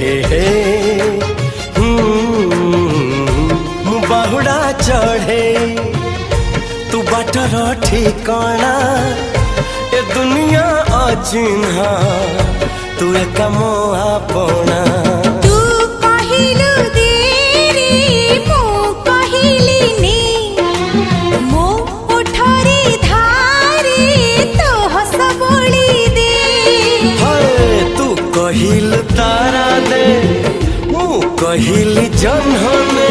हे हे बाहुड़ा चढ़े तू बाटर ठिकाना ए दुनिया अचिन्हा तू एक मोआ पोना कहिल तारा दे मु कहिल जन्हने